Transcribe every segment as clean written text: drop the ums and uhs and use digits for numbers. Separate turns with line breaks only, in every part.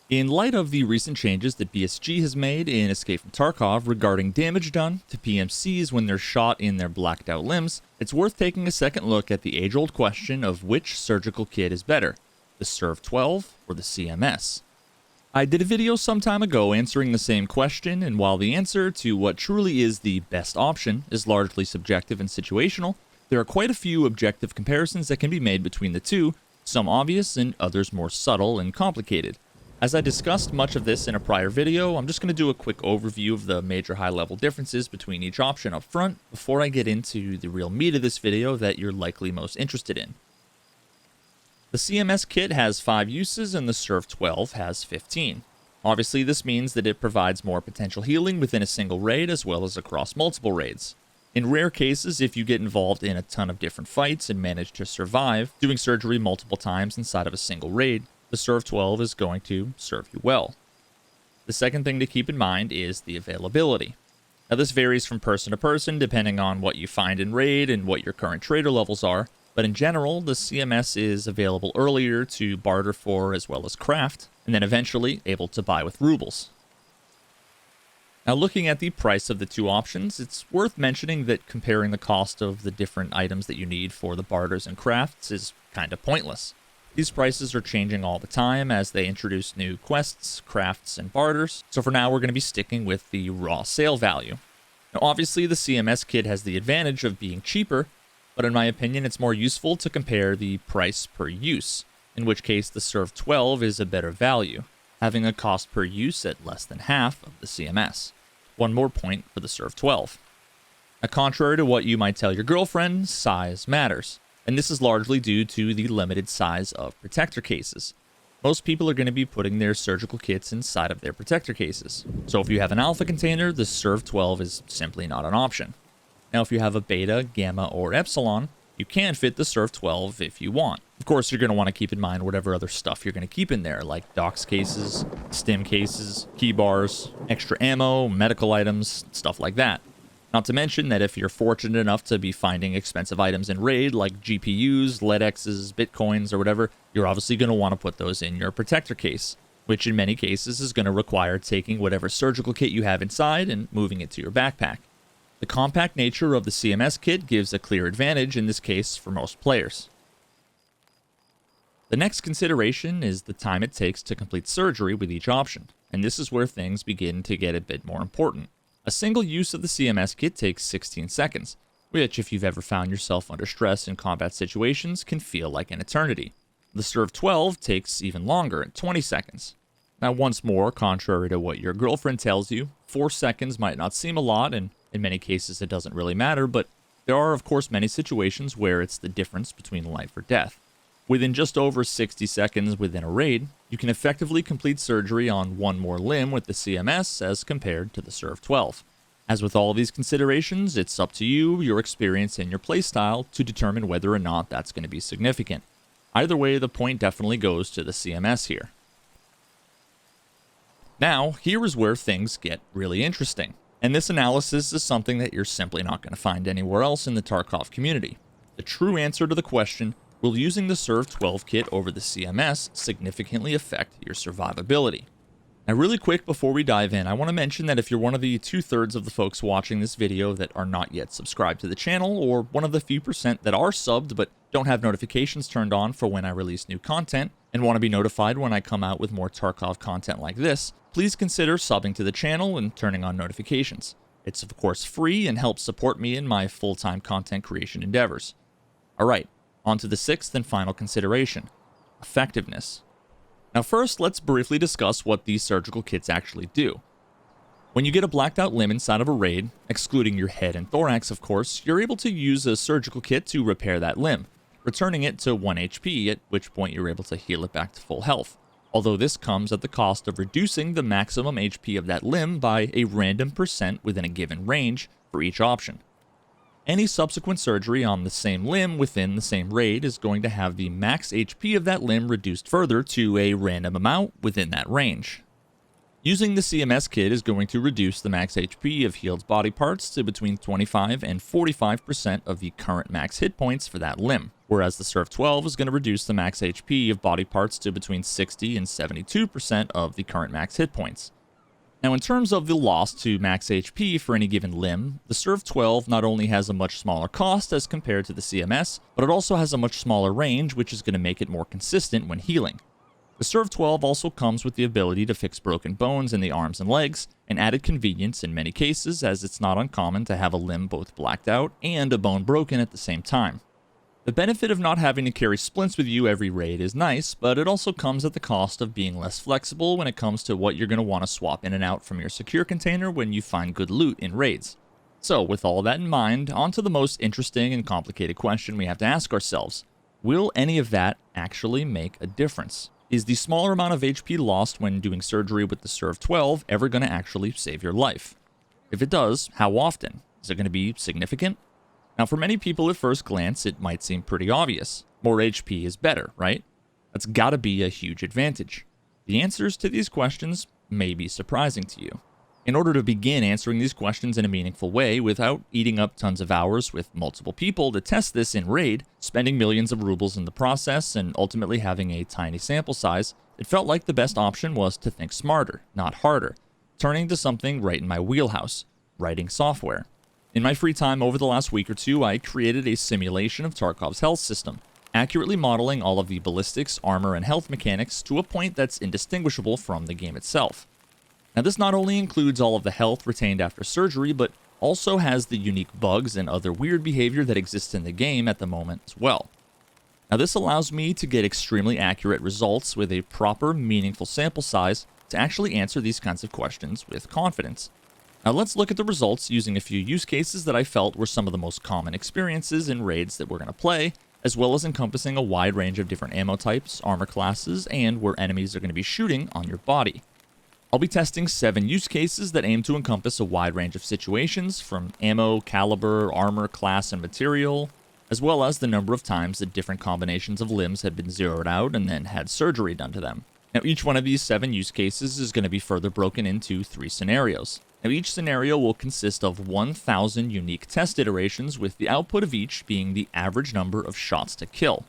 In light of the recent changes that BSG has made in Escape from Tarkov regarding damage done to PMCs when they're shot in their blacked out limbs, it's worth taking a second look at the age-old question of which surgical kit is better, the SURV12 or the CMS. I did a video some time ago answering the same question, and while the answer to what truly is the best option is largely subjective and situational, there are quite a few objective comparisons that can be made between the two, some obvious and others more subtle and complicated. As I discussed much of this in a prior video, I'm just going to do a quick overview of the major high-level differences between each option up front before I get into the real meat of this video that you're likely most interested in. The CMS kit has 5 uses and the SURV12 has 15. Obviously, this means that it provides more potential healing within a single raid as well as across multiple raids. In rare cases, if you get involved in a ton of different fights and manage to survive, doing surgery multiple times inside of a single raid, the SURV12 is going to serve you well. The second thing to keep in mind is the availability. Now, this varies from person to person depending on what you find in raid and what your current trader levels are, but in general, the CMS is available earlier to barter for as well as craft, and then eventually able to buy with rubles. Now, looking at the price of the two options, it's worth mentioning that comparing the cost of the different items that you need for the barters and crafts is kind of pointless. These prices are changing all the time as they introduce new quests, crafts, and barters, so for now we're going to be sticking with the raw sale value. Now, obviously the CMS kit has the advantage of being cheaper, but in my opinion it's more useful to compare the price per use, in which case the SURV12 is a better value, having a cost per use at less than half of the CMS. One more point for the SURV12. Now, contrary to what you might tell your girlfriend, size matters. And this is largely due to the limited size of protector cases. Most people are going to be putting their surgical kits inside of their protector cases. So if you have an alpha container, the SURV12 is simply not an option. Now if you have a beta, gamma, or epsilon, you can fit the SURV12 if you want. Of course, you're going to want to keep in mind whatever other stuff you're going to keep in there, like docs cases, stim cases, key bars, extra ammo, medical items, stuff like that. Not to mention that if you're fortunate enough to be finding expensive items in raid like GPUs, LEDXs, bitcoins, or whatever, you're obviously going to want to put those in your protector case, which in many cases is going to require taking whatever surgical kit you have inside and moving it to your backpack. The compact nature of the CMS kit gives a clear advantage in this case for most players. The next consideration is the time it takes to complete surgery with each option, and this is where things begin to get a bit more important. A single use of the CMS kit takes 16 seconds, which, if you've ever found yourself under stress in combat situations, can feel like an eternity. The SURV12 takes even longer, at 20 seconds. Now, once more, contrary to what your girlfriend tells you, 4 seconds might not seem a lot, and in many cases it doesn't really matter, but there are, of course, many situations where it's the difference between life or death. Within just over 60 seconds within a raid, you can effectively complete surgery on one more limb with the CMS as compared to the SURV12. As with all of these considerations, it's up to you, your experience, and your playstyle to determine whether or not that's going to be significant. Either way, the point definitely goes to the CMS here. Now, here is where things get really interesting, and this analysis is something that you're simply not going to find anywhere else in the Tarkov community. The true answer to the question, will using the SURV12 kit over the CMS significantly affect your survivability? Now, really quick before we dive in, I want to mention that if you're one of the 2/3 of the folks watching this video that are not yet subscribed to the channel, or one of the few percent that are subbed but don't have notifications turned on for when I release new content, and want to be notified when I come out with more Tarkov content like this, please consider subbing to the channel and turning on notifications. It's of course free and helps support me in my full-time content creation endeavors. Alright, on to the sixth and final consideration, effectiveness. Now first, let's briefly discuss what these surgical kits actually do. When you get a blacked out limb inside of a raid, excluding your head and thorax of course, you're able to use a surgical kit to repair that limb, returning it to 1 HP, at which point you're able to heal it back to full health. Although this comes at the cost of reducing the maximum HP of that limb by a random percent within a given range for each option. Any subsequent surgery on the same limb within the same raid is going to have the max HP of that limb reduced further to a random amount within that range. Using the CMS kit is going to reduce the max HP of healed body parts to between 25 and 45% of the current max hit points for that limb. whereas the SURV12 is going to reduce the max HP of body parts to between 60 and 72% of the current max hit points. Now, in terms of the loss to max HP for any given limb, the SURV12 not only has a much smaller cost as compared to the CMS, but it also has a much smaller range, which is going to make it more consistent when healing. The SURV12 also comes with the ability to fix broken bones in the arms and legs, an added convenience in many cases, as it's not uncommon to have a limb both blacked out and a bone broken at the same time. The benefit of not having to carry splints with you every raid is nice, but it also comes at the cost of being less flexible when it comes to what you're going to want to swap in and out from your secure container when you find good loot in raids. So, with all that in mind, on to the most interesting and complicated question we have to ask ourselves. Will any of that actually make a difference? Is the smaller amount of HP lost when doing surgery with the SURV12 ever going to actually save your life? If it does, how often? Is it going to be significant? Now, for many people at first glance, it might seem pretty obvious. More HP is better, right? That's gotta be a huge advantage. The answers to these questions may be surprising to you. In order to begin answering these questions in a meaningful way without eating up tons of hours with multiple people to test this in raid, spending millions of rubles in the process, and ultimately having a tiny sample size, it felt like the best option was to think smarter, not harder, turning to something right in my wheelhouse, writing software. In my free time over the last week or two, I created a simulation of Tarkov's health system, accurately modeling all of the ballistics, armor, and health mechanics to a point that's indistinguishable from the game itself. Now, this not only includes all of the health retained after surgery, but also has the unique bugs and other weird behavior that exists in the game at the moment as well. Now, this allows me to get extremely accurate results with a proper, meaningful sample size to actually answer these kinds of questions with confidence. Now let's look at the results using a few use cases that I felt were some of the most common experiences in raids that we're going to play, as well as encompassing a wide range of different ammo types, armor classes, and where enemies are going to be shooting on your body. I'll be testing 7 use cases that aim to encompass a wide range of situations, from ammo, caliber, armor, class, and material, as well as the number of times that different combinations of limbs had been zeroed out and then had surgery done to them. Now, each one of these 7 use cases is going to be further broken into 3 scenarios. Now, each scenario will consist of 1,000 unique test iterations, with the output of each being the average number of shots to kill.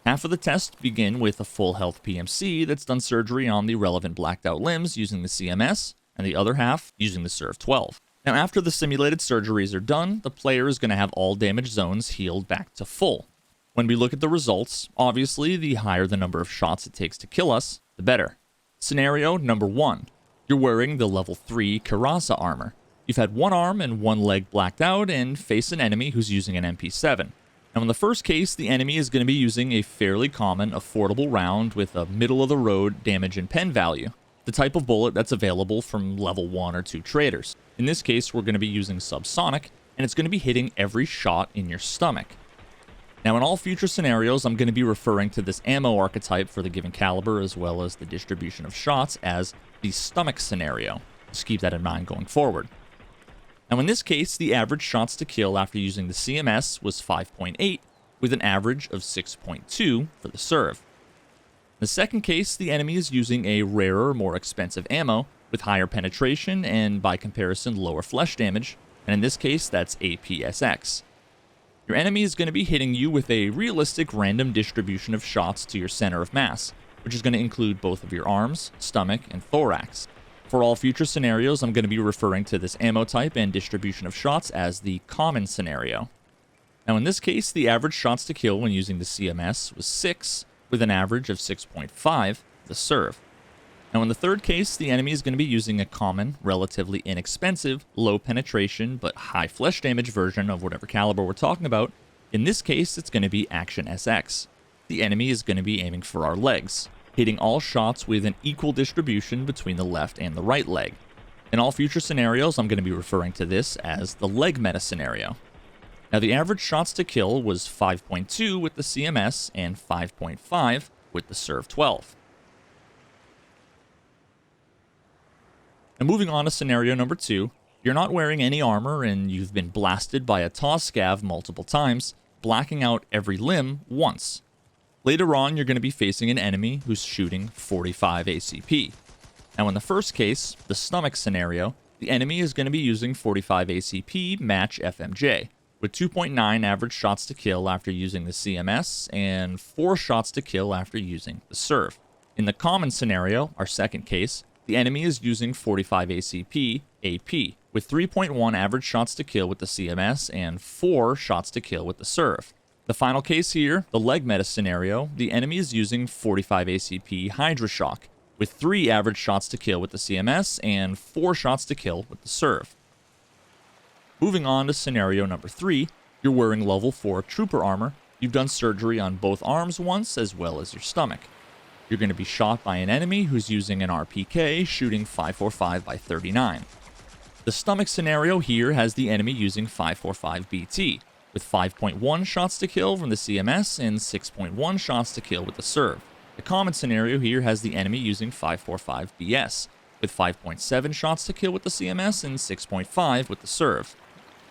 Half of the tests begin with a full health PMC that's done surgery on the relevant blacked out limbs using the CMS, and the other half using the SURV12. Now, after the simulated surgeries are done, the player is going to have all damaged zones healed back to full. When we look at the results, obviously the higher the number of shots it takes to kill us, the better. Scenario number 1. You're wearing the level 3 Coraza armor. You've had one arm and one leg blacked out and face an enemy who's using an MP7. Now in the first case, the enemy is going to be using a fairly common, affordable round with a middle-of-the-road damage and pen value, the type of bullet that's available from level 1 or 2 traders. In this case, we're going to be using subsonic, and it's going to be hitting every shot in your stomach. Now, in all future scenarios, I'm going to be referring to this ammo archetype for the given caliber as well as the distribution of shots as the stomach scenario. Just keep that in mind going forward. Now, in this case, the average shots to kill after using the CMS was 5.8, with an average of 6.2 for the SURV. In the second case, the enemy is using a rarer, more expensive ammo with higher penetration and, by comparison, lower flesh damage, and in this case, that's APSX. Your enemy is going to be hitting you with a realistic random distribution of shots to your center of mass, which is going to include both of your arms, stomach, and thorax. For all future scenarios, I'm going to be referring to this ammo type and distribution of shots as the common scenario. Now in this case, the average shots to kill when using the CMS was 6, with an average of 6.5 for the SURV. Now in the third case, the enemy is going to be using a common, relatively inexpensive, low penetration, but high flesh damage version of whatever caliber we're talking about. In this case, it's going to be Action SX. The enemy is going to be aiming for our legs, hitting all shots with an equal distribution between the left and the right leg. In all future scenarios, I'm going to be referring to this as the leg meta scenario. Now the average shots to kill was 5.2 with the CMS and 5.5 with the SURV12. Now moving on to scenario number 2, you're not wearing any armor and you've been blasted by a TOS scav multiple times, blacking out every limb once. Later on, you're going to be facing an enemy who's shooting 45 ACP. Now in the first case, the stomach scenario, the enemy is going to be using 45 ACP match FMJ, with 2.9 average shots to kill after using the CMS and 4 shots to kill after using the SURV. In the common scenario, our second case, the enemy is using 45 ACP AP, with 3.1 average shots to kill with the CMS and 4 shots to kill with the SURV. The final case here, the leg meta scenario, the enemy is using 45 ACP Hydra Shock, with 3 average shots to kill with the CMS and 4 shots to kill with the SURV. Moving on to scenario number 3, you're wearing level 4 trooper armor, you've done surgery on both arms once as well as your stomach. You're going to be shot by an enemy who's using an RPK shooting 545 by 39. The stomach scenario here has the enemy using 545 BT, with 5.1 shots to kill from the CMS and 6.1 shots to kill with the SURV. The common scenario here has the enemy using 545 BS, with 5.7 shots to kill with the CMS and 6.5 with the SURV.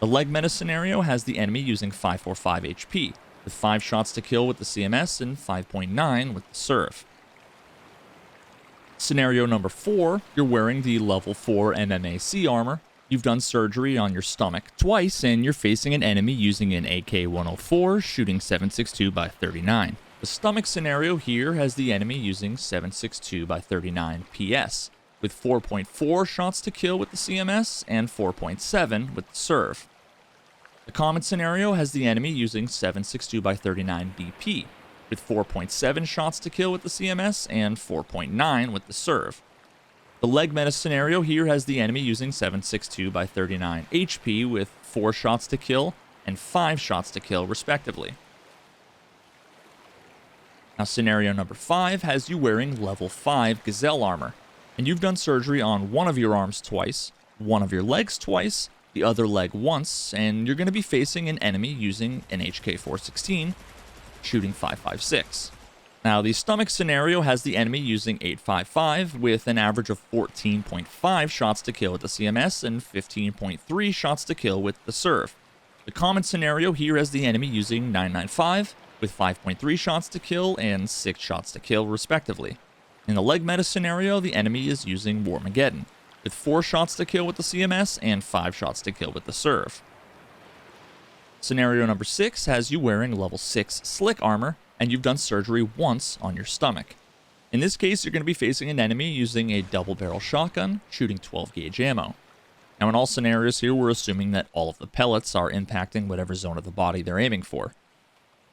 The leg meta scenario has the enemy using 545 HP, with 5 shots to kill with the CMS and 5.9 with the SURV. Scenario number 4, you're wearing the level 4 MMAC armor, you've done surgery on your stomach twice, and you're facing an enemy using an AK-104 shooting 7.62 by 39. The stomach scenario here has the enemy using 7.62 by 39 PS, with 4.4 shots to kill with the CMS and 4.7 with the SURV. The common scenario has the enemy using 7.62 by 39 BP, with 4.7 shots to kill with the CMS and 4.9 with the SURV. The leg meta scenario here has the enemy using 7.62 by 39 HP with 4 shots to kill and 5 shots to kill respectively. Now scenario number 5 has you wearing level 5 Gazelle armor, and you've done surgery on one of your arms twice, one of your legs twice, the other leg once, and you're going to be facing an enemy using an HK-416 shooting 5.56. Now, the stomach scenario has the enemy using 8.55 with an average of 14.5 shots to kill with the CMS and 15.3 shots to kill with the SURV. The common scenario here has the enemy using 9.95 with 5.3 shots to kill and 6 shots to kill respectively. In the leg meta scenario, the enemy is using Warmageddon, with 4 shots to kill with the CMS and 5 shots to kill with the SURV. Scenario number 6 has you wearing level 6 Slick armor, and you've done surgery once on your stomach. In this case, you're going to be facing an enemy using a double barrel shotgun, shooting 12 gauge ammo. Now in all scenarios here, we're assuming that all of the pellets are impacting whatever zone of the body they're aiming for.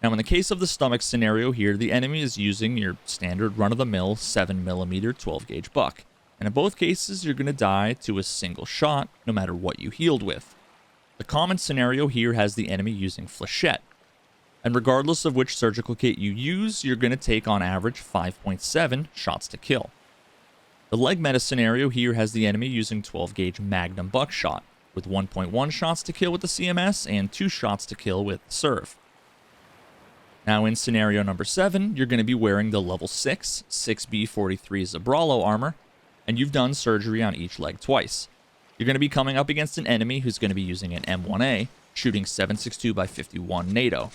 Now in the case of the stomach scenario here, the enemy is using your standard run-of-the-mill 7mm 12 gauge buck. And in both cases, you're going to die to a single shot, no matter what you healed with. The common scenario here has the enemy using Flechette. And regardless of which surgical kit you use, you're going to take on average 5.7 shots to kill. The leg meta scenario here has the enemy using 12 gauge Magnum buckshot, with 1.1 shots to kill with the CMS and 2 shots to kill with the SURV. Now in scenario number 7, you're going to be wearing the level 6 6B43 Zabralo armor, and you've done surgery on each leg twice. You're going to be coming up against an enemy who's going to be using an M1A, shooting 7.62 by 51 NATO.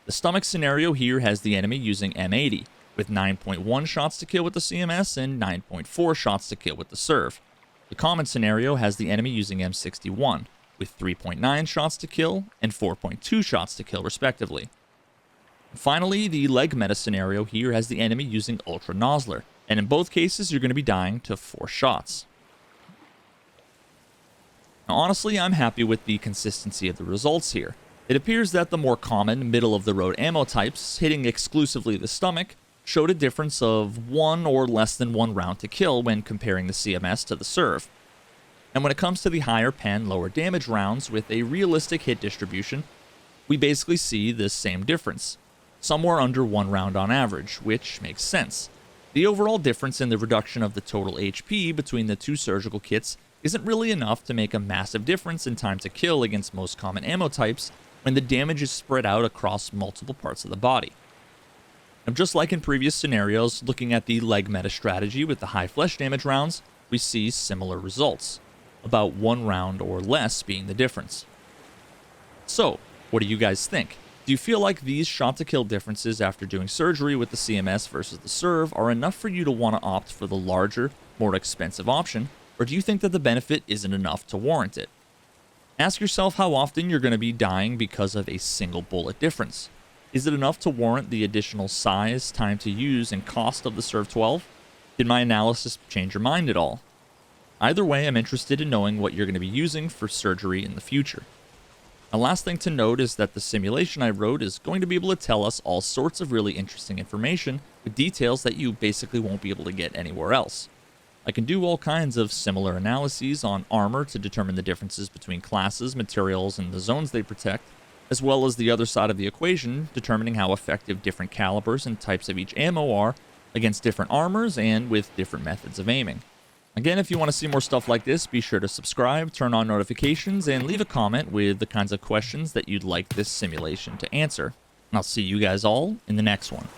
The stomach scenario here has the enemy using M80, with 9.1 shots to kill with the CMS and 9.4 shots to kill with the SURV. The common scenario has the enemy using M61, with 3.9 shots to kill and 4.2 shots to kill respectively. Finally, the leg meta scenario here has the enemy using Ultra Nozzler, and in both cases you're going to be dying to 4 shots. Now honestly, I'm happy with the consistency of the results here. It appears that the more common, middle-of-the-road ammo types, hitting exclusively the stomach, showed a difference of 1 or less than 1 round to kill when comparing the CMS to the SURV. And when it comes to the higher pen, lower damage rounds with a realistic hit distribution, we basically see this same difference, somewhere under 1 round on average, which makes sense. The overall difference in the reduction of the total HP between the two surgical kits isn't really enough to make a massive difference in time to kill against most common ammo types when the damage is spread out across multiple parts of the body. Now, just like in previous scenarios, looking at the leg meta strategy with the high flesh damage rounds, we see similar results, about 1 round or less being the difference. So, what do you guys think? Do you feel like these shot to kill differences after doing surgery with the CMS versus the SURV are enough for you to want to opt for the larger, more expensive option, or do you think that the benefit isn't enough to warrant it? Ask yourself how often you're going to be dying because of a single bullet difference. Is it enough to warrant the additional size, time to use, and cost of the SURV12? Did my analysis change your mind at all? Either way, I'm interested in knowing what you're going to be using for surgery in the future. A last thing to note is that the simulation I wrote is going to be able to tell us all sorts of really interesting information with details that you basically won't be able to get anywhere else. I can do all kinds of similar analyses on armor to determine the differences between classes, materials, and the zones they protect, as well as the other side of the equation, determining how effective different calibers and types of each ammo are against different armors and with different methods of aiming. Again, if you want to see more stuff like this, be sure to subscribe, turn on notifications, and leave a comment with the kinds of questions that you'd like this simulation to answer. And I'll see you guys all in the next one.